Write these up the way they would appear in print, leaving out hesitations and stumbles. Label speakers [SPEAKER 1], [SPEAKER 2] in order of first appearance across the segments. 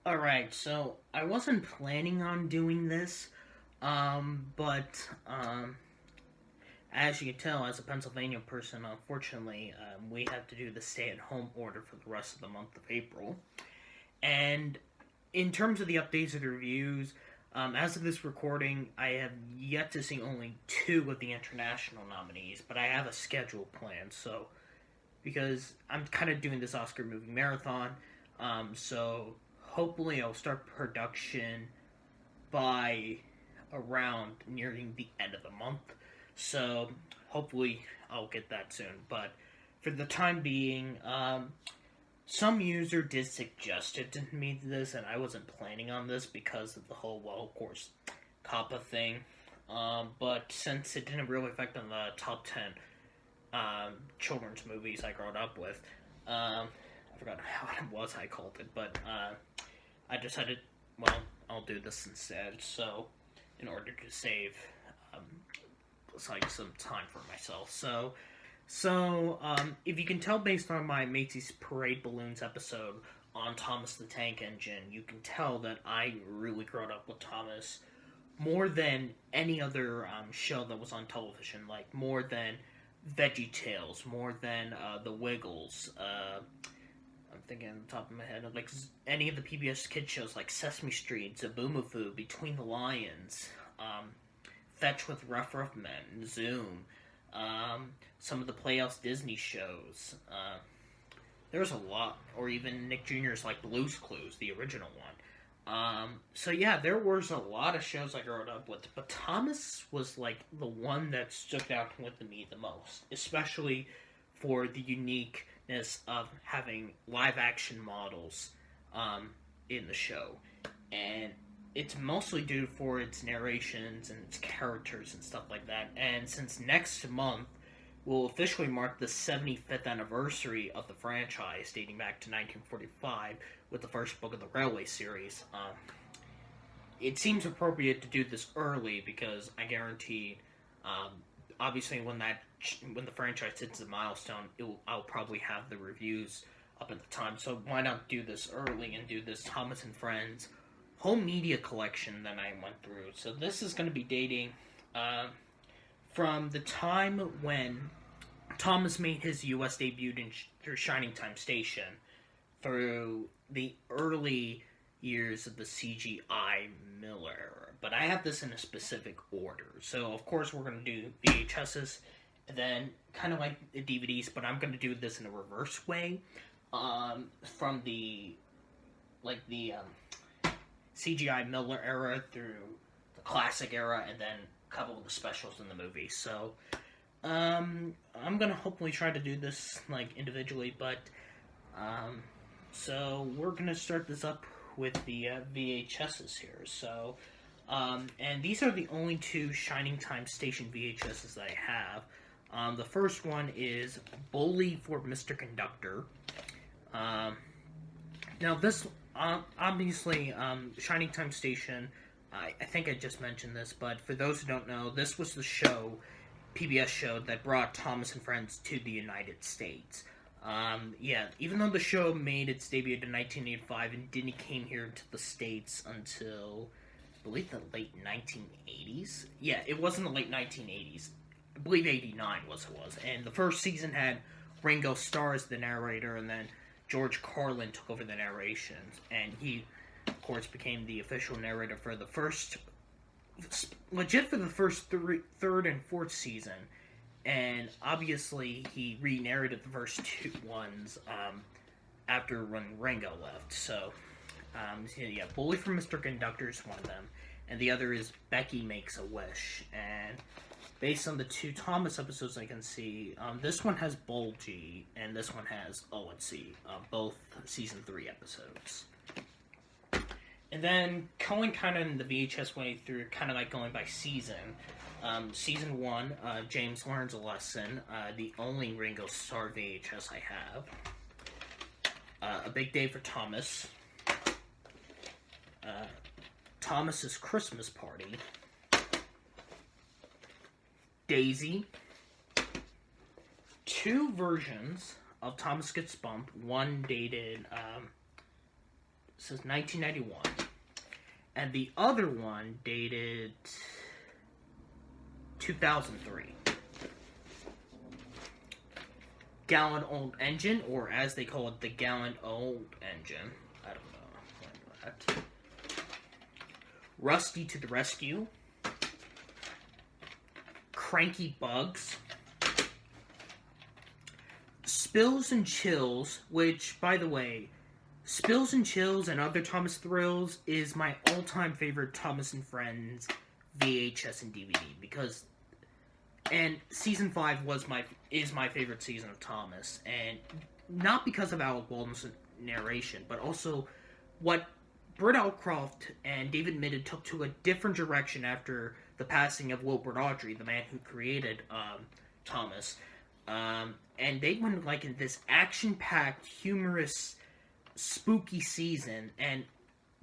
[SPEAKER 1] Alright, so I wasn't planning on doing this, but as you can tell, as a Pennsylvania person, unfortunately, we have to do the stay at home order for the rest of the month of April. And in terms of the updates and reviews, as of this recording, I have yet to see only two of the international nominees, but I have a schedule planned. So, because I'm kind of doing this Oscar movie marathon, so hopefully I'll start production by around nearing the end of the month. So hopefully I'll get that soon. But for the time being, some user did suggest it to me this, and I wasn't planning on this because of the whole, well, of course, COPPA thing. But since it didn't really affect on the top 10 children's movies I grew up with, I forgot what it was I called it, but I decided, well, I'll do this instead. So, in order to save um, like some time for myself. So, if you can tell based on my Macy's Parade Balloons episode on Thomas the Tank Engine, you can tell that I really grew up with Thomas more than any other show that was on television, like more than Veggie Tales, more than The Wiggles. I'm thinking on the top of my head of like any of the PBS kid shows like Sesame Street, Zaboomafoo, Between the Lions, um, Fetch with Rough Rough Men, Zoom, some of the Playhouse Disney shows. There's a lot, or even Nick Jr.'s like Blue's Clues, the original one. So yeah, there was a lot of shows I grew up with, but Thomas was like the one that stuck out with me the most, especially for the uniqueness of having live action models in the show, and it's mostly due for its narrations and its characters and stuff like that. And since next month will officially mark the 75th anniversary of the franchise, dating back to 1945, with the first book of the Railway series. It seems appropriate to do this early because I guarantee, um, obviously, when the franchise hits a milestone, I'll probably have the reviews up at the time. So why not do this early and do this Thomas and Friends home media collection that I went through? So this is going to be dating from the time when Thomas made his U.S. debut through Shining Time Station through the early years of the CGI Miller era. But I have this in a specific order. So, of course, we're going to do VHSs, and then kind of like the DVDs, but I'm going to do this in a reverse way. From the CGI Miller era through the classic era, and then a couple of the specials in the movie. So, I'm gonna hopefully try to do this like individually, but so we're gonna start this up with the VHSs here. So, and these are the only two Shining Time Station VHSs that I have. The first one is Bully for Mr. Conductor. Um, Now this obviously Shining Time Station. I think I just mentioned this, but for those who don't know, this was the show PBS show that brought Thomas and Friends to the United States. Yeah, even though the show made its debut in 1985 and didn't came here to the States until, I believe, the late 1980s. Yeah, it was in the late 1980s. I believe 89 was it was. And the first season had Ringo Starr as the narrator, and then George Carlin took over the narrations. And he, of course, became the official narrator for the first legit for the first third, and fourth season, and obviously he re-narrated the first two ones after when Rango left. So yeah, Bully for Mr. Conductor is one of them, and the other is Becky Makes a Wish. And based on the two Thomas episodes I can see, this one has Bulgy, and this one has O&C, both season 3 episodes. And then going kind of in the VHS way through kind of like going by season. Season 1, James Learns a Lesson, the only Ringo Starr VHS I have. A Big Day for Thomas. Thomas's Christmas Party. Daisy. Two versions of Thomas Gets Bumped. One dated says 1991. And the other one dated 2003. Gallon Old Engine, or as they call it, the Gallon Old Engine. I don't know. That. Rusty to the Rescue. Cranky Bugs. Spills and Chills, which, by the way, Spills and Chills and Other Thomas Thrills is my all-time favorite Thomas and Friends VHS and DVD, because, and season 5 is my favorite season of Thomas, and not because of Alec Baldwin's narration, but also what Britt Allcroft and David Mitted took to a different direction after the passing of Wilbur Audrey, the man who created Thomas. And they went like in this action-packed, humorous, spooky season, and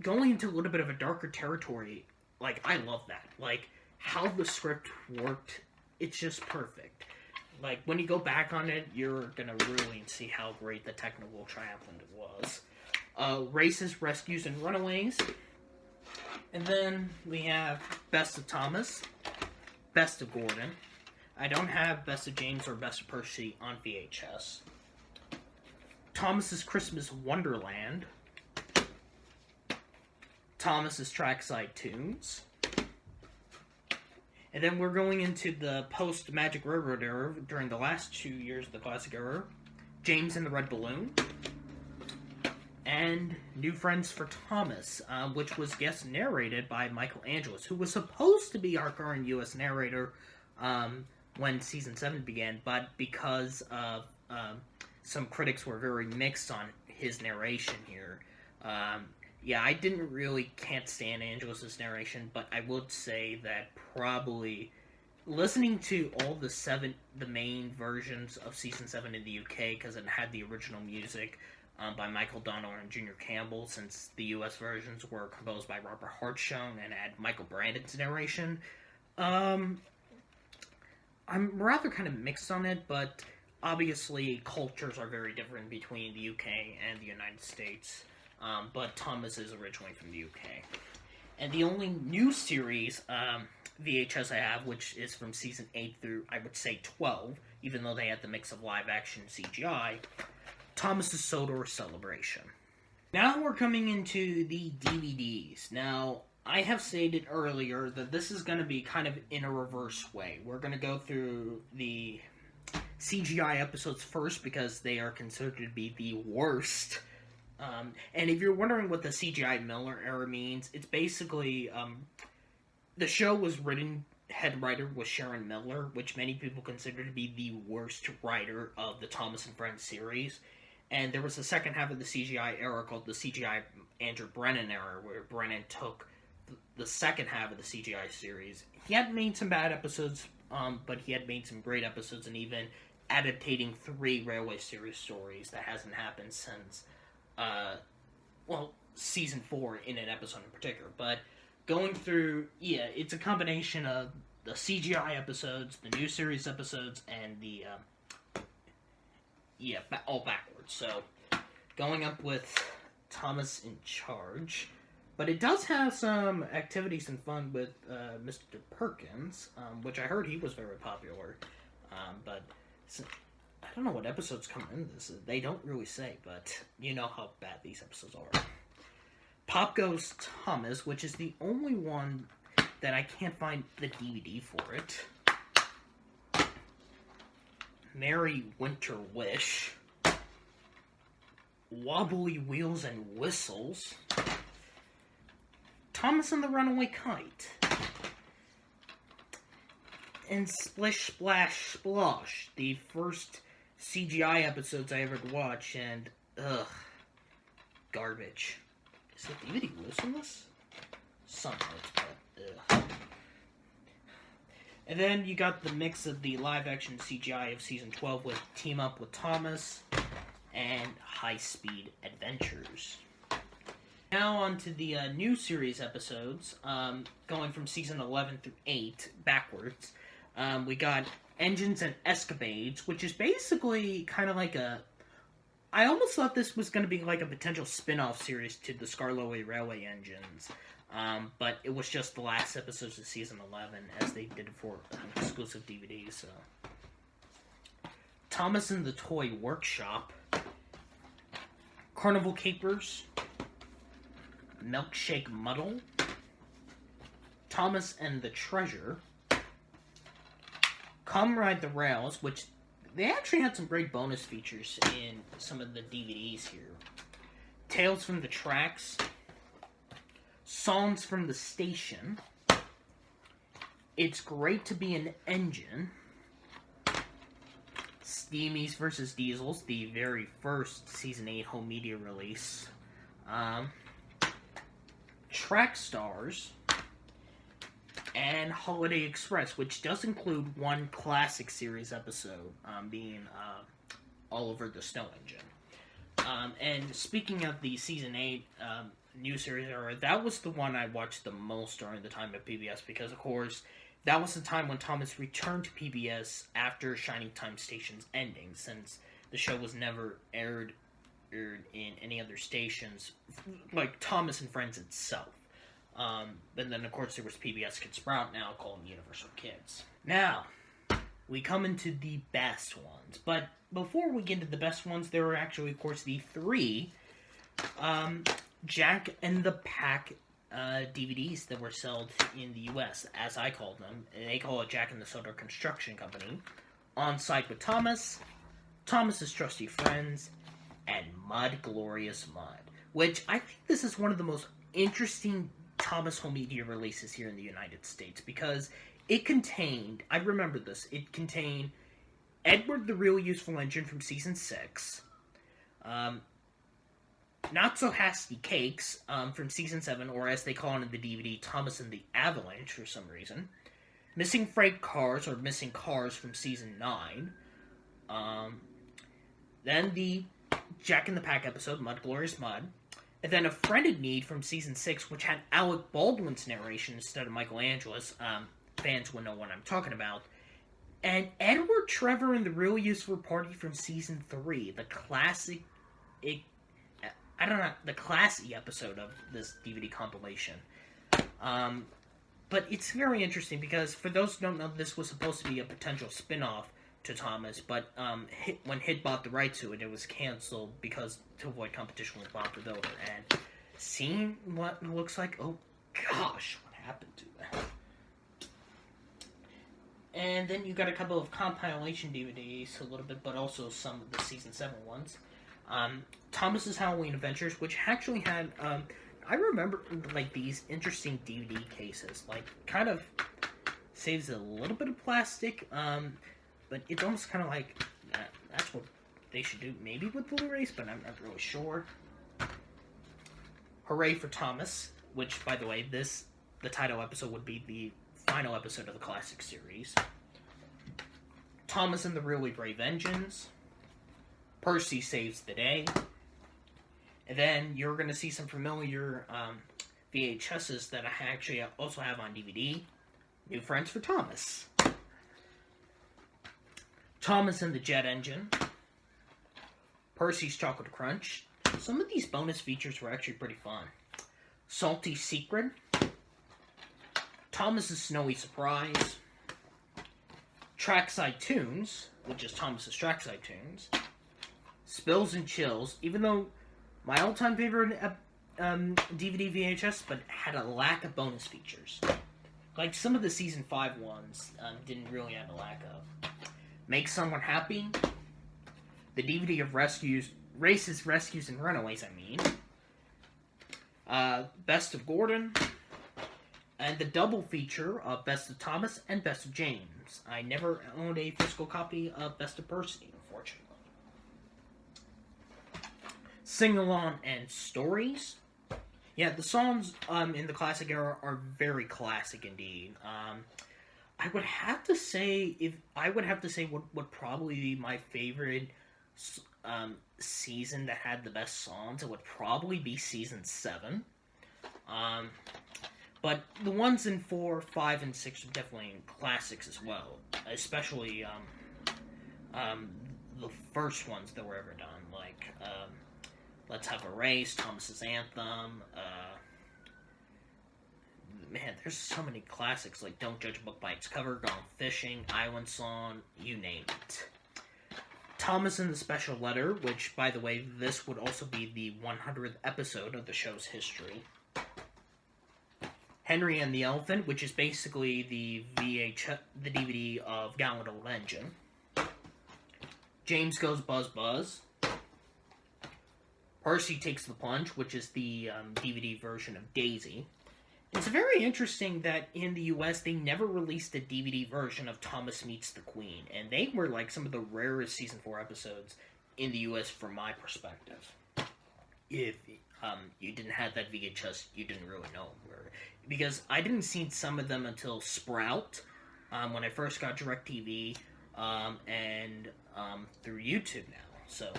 [SPEAKER 1] going into a little bit of a darker territory. Like, I love that. Like, how the script worked, it's just perfect. Like, when you go back on it, you're gonna really see how great the technical triumphant it was. Races, Rescues, and Runaways. And then we have Best of Thomas, Best of Gordon. I don't have Best of James or Best of Percy on VHS. Thomas's Christmas Wonderland. Thomas's Trackside Tunes. And then we're going into the post-Magic Railroad era during the last 2 years of the classic era. James and the Red Balloon. And New Friends for Thomas, which was guest narrated by Michael Angelis, who was supposed to be our current U.S. narrator when Season 7 began, but because of some critics were very mixed on his narration here. I can't stand Angelis' narration, but I would say that probably listening to all the main versions of Season 7 in the UK, because it had the original music by Michael Donoghue and Junior Campbell, since the US versions were composed by Robert Hartshorne and had Michael Brandon's narration. I'm rather kind of mixed on it, but obviously cultures are very different between the UK and the United States. But Thomas is originally from the UK. And the only new series VHS I have, which is from season 8 through, I would say, 12, even though they had the mix of live action and CGI, Thomas's Sodor Celebration. Now we're coming into the DVDs. Now, I have stated earlier that this is going to be kind of in a reverse way. We're going to go through the CGI episodes first because they are considered to be the worst. And if you're wondering what the CGI Miller era means, it's basically the show was written, head writer was Sharon Miller, which many people consider to be the worst writer of the Thomas and Friends series. And there was a second half of the CGI era called the CGI Andrew Brennan era, where Brennan took the second half of the CGI series. He had made some bad episodes, but he had made some great episodes, and even adaptating 3 Railway series stories that hasn't happened since season 4 in an episode in particular. But going through, it's a combination of the CGI episodes, the new series episodes, and the, all backwards. So, going up with Thomas in Charge. But it does have some activities and fun with Mr. Perkins, which I heard he was very popular. But I don't know what episodes come in this. They don't really say, but you know how bad these episodes are. Pop Goes Thomas, which is the only one that I can't find the DVD for it. Merry Winter Wish. Wobbly Wheels and Whistles. Thomas and the Runaway Kite. And Splish Splash Splosh, the first CGI episodes I ever watched, and garbage. Is the DVD loose on this? Some parts, but And then you got the mix of the live-action CGI of season 12 with Team Up with Thomas and High Speed Adventures. Now on to the new series episodes, going from season 11 through 8 backwards. We got Engines and Escapades, which is basically kind of like a I almost thought this was going to be like a potential spin-off series to the Skarloey Railway Engines, but it was just the last episodes of season 11 as they did it for exclusive DVDs. So. Thomas and the Toy Workshop, Carnival Capers, Milkshake Muddle, Thomas and the Treasure, Come Ride the Rails, which they actually had some great bonus features in some of the DVDs here. Tales from the Tracks, Songs from the Station, It's Great to Be an Engine, Steamies vs. Diesels, the very first Season 8 home media release, Track Stars, and Holiday Express, which does include one classic series episode, being Oliver the Snow Engine. And speaking of the Season 8 new series era, that was the one I watched the most during the time at PBS, because, of course, that was the time when Thomas returned to PBS after Shining Time Station's ending, since the show was never aired in any other stations, like Thomas and Friends itself. And then, of course, there was PBS Kids Sprout, now called Universal Kids. Now, we come into the best ones. But before we get into the best ones, there are actually, of course, the three Jack and the Pack DVDs that were sold in the U.S., as I called them. They call it Jack and the Soda Construction Company. On Site with Thomas, Thomas's Trusty Friends, and Mud Glorious Mud. Which, I think this is one of the most interesting Thomas home media releases here in the United States, because it contained, I remember this, it contained Edward the Real Useful Engine from Season 6, Not So Hasty Cakes from Season 7, or as they call it in the DVD, Thomas and the Avalanche for some reason, Missing Freight Cars, or Missing Cars from Season 9, then the Jack in the Pack episode, Mud Glorious Mud, and then A Friend in Need from Season 6, which had Alec Baldwin's narration instead of Michael Angelo's. Fans will know what I'm talking about. And Edward Trevor and the Real Useful Party from Season 3, the classic, the classy episode of this DVD compilation. But it's very interesting because, for those who don't know, this was supposed to be a potential spin-off to Thomas, but when HIT bought the right to it, it was canceled because to avoid competition with Bob the Builder. And seeing what it looks like, oh gosh, what happened to that? And then you got a couple of compilation DVDs, a little bit, but also some of the Season 7 ones. Thomas's Halloween Adventures, which actually had, I remember, like, these interesting DVD cases. Like, kind of saves a little bit of plastic, but it's almost kind of like, that's what they should do, maybe with Blu-rays, but I'm not really sure. Hooray for Thomas, which, by the way, the title episode would be the final episode of the classic series. Thomas and the Really Brave Engines. Percy Saves the Day. And then you're going to see some familiar VHSs that I actually also have on DVD. New Friends for Thomas. Thomas and the Jet Engine, Percy's Chocolate Crunch. Some of these bonus features were actually pretty fun. Salty Secret, Thomas's Snowy Surprise, Trackside Tunes, which is Thomas's Trackside Tunes, Spills and Chills, even though my all-time favorite DVD VHS, but had a lack of bonus features. Like some of the Season 5 ones didn't really have a lack of. Make Someone Happy, the DVD of Races, Rescues, and Runaways, Best of Gordon, and the double feature of Best of Thomas and Best of James. I never owned a physical copy of Best of Percy, unfortunately. Sing-Along and Stories. Yeah, the songs in the classic era are very classic indeed. I would have to say what would probably be my favorite season that had the best songs, it would probably be Season 7. But the ones in 4, 5, and 6 are definitely classics as well. Especially the first ones that were ever done, like Let's Have a Race, Thomas's Anthem. Man, there's so many classics like Don't Judge a Book by Its Cover, Gone Fishing, Island Song, you name it. Thomas and the Special Letter, which, by the way, this would also be the 100th episode of the show's history. Henry and the Elephant, which is basically the DVD of Gallant Old Engine. James Goes Buzz Buzz. Percy Takes the Plunge, which is the DVD version of Daisy. It's very interesting that in the US they never released a DVD version of Thomas Meets the Queen, and they were like some of the rarest season 4 episodes in the US from my perspective. If you didn't have that VHS, you didn't really know where, because I didn't see some of them until Sprout, when I first got DirecTV, and through YouTube now. So,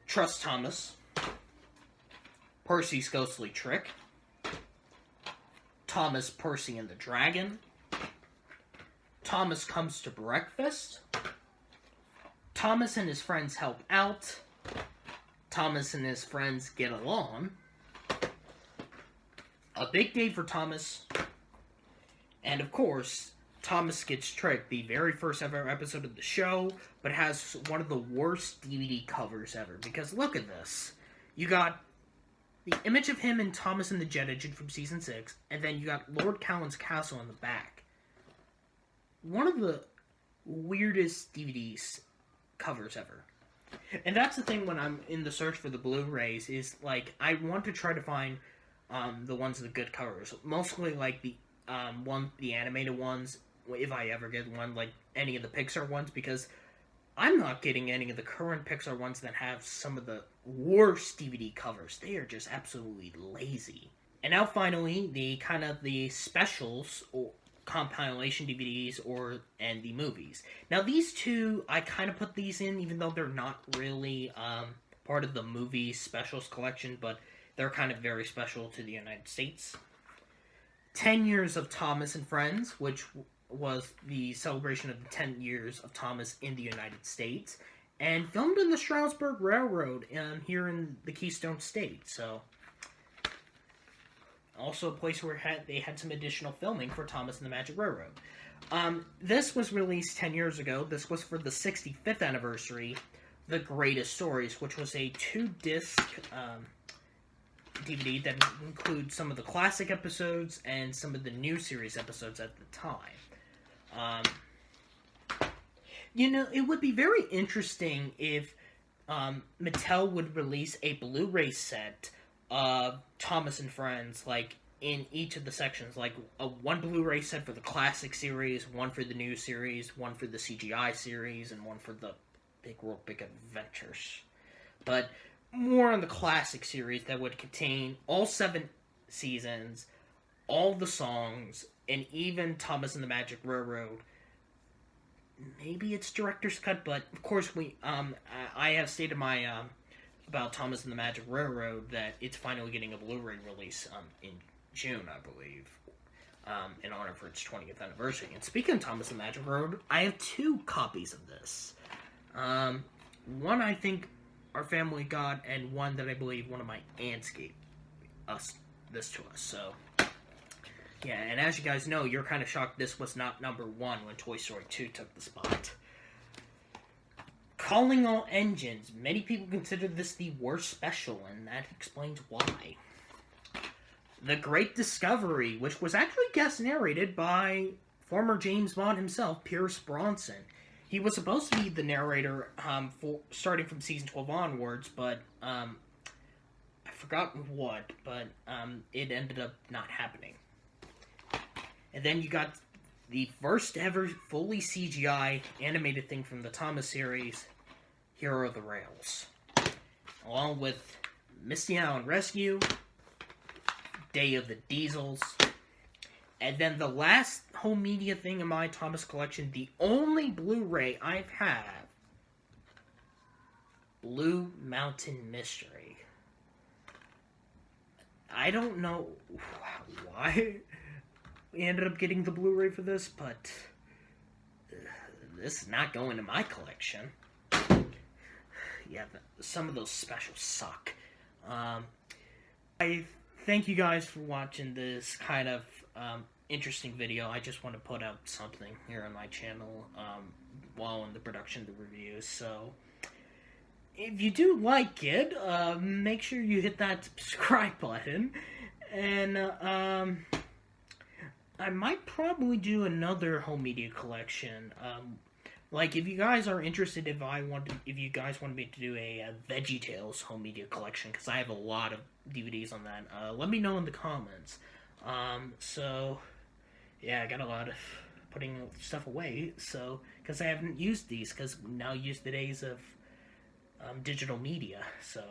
[SPEAKER 1] Trust Thomas, Percy's Ghostly Trick, Thomas, Percy, and the Dragon, Thomas Comes to Breakfast, Thomas and his friends help out, Thomas and his friends get along, A Big Day for Thomas, and of course, Thomas Gets Tricked, the very first ever episode of the show, but has one of the worst DVD covers ever, because look at this. You got the image of him and Thomas and the Jet Engine from Season 6, and then you got Lord Cowan's Castle in the back. One of the weirdest DVDs covers ever. And that's the thing when I'm in the search for the Blu-rays, is, like, I want to try to find the ones with the good covers. Mostly, like, the animated ones, if I ever get one, like, any of the Pixar ones, because I'm not getting any of the current Pixar ones that have some of the worst DVD covers. They are just absolutely lazy. And now finally, the specials or compilation DVDs and the movies. Now these two, I kind of put these in, even though they're not really part of the movie specials collection, but they're kind of very special to the United States. 10 Years of Thomas and Friends, which was the celebration of the 10 years of Thomas in the United States, and filmed in the Stroudsburg Railroad here in the Keystone State. So, also a place where they had some additional filming for Thomas and the Magic Railroad. This was released 10 years ago. This was for the 65th anniversary, The Greatest Stories, which was a 2-disc DVD that includes some of the classic episodes and some of the new series episodes at the time. It would be very interesting if Mattel would release a Blu-ray set of Thomas and Friends, like, in each of the sections. Like, one Blu-ray set for the classic series, one for the new series, one for the CGI series, and one for the Big World, Big Adventures. But more on the classic series that would contain all 7 seasons, all the songs, and even Thomas and the Magic Railroad. Maybe it's director's cut, but of course I have stated my about Thomas and the Magic Railroad that it's finally getting a Blu-ray release in June, I believe, in honor for its 20th anniversary. And speaking of Thomas and the Magic Railroad, I have 2 copies of this. One I think our family got, and one that I believe one of my aunts gave this to us. So, yeah, and as you guys know, you're kind of shocked this was not number 1 when Toy Story 2 took the spot. Calling All Engines. Many people consider this the worst special, and that explains why. The Great Discovery, which was actually guest narrated by former James Bond himself, Pierce Bronson. He was supposed to be the narrator starting from season 12 onwards, but I forgot what, but it ended up not happening. And then you got the first ever fully CGI animated thing from the Thomas series, Hero of the Rails. Along with Misty Island Rescue, Day of the Diesels, and then the last home media thing in my Thomas collection, the only Blu-ray I have, Blue Mountain Mystery. I don't know why we ended up getting the Blu-ray for this, but this is not going to my collection. yeah, some of those specials suck. I thank you guys for watching this kind of interesting video. I just want to put out something here on my channel while in the production of the reviews. So if you do like it, make sure you hit that subscribe button. And I might probably do another home media collection. Like, if you guys are interested, if you guys want me to do a Veggie Tales home media collection, because I have a lot of DVDs on that, let me know in the comments. So, yeah, I got a lot of putting stuff away, so, because I haven't used these, because now use the days of digital media, so...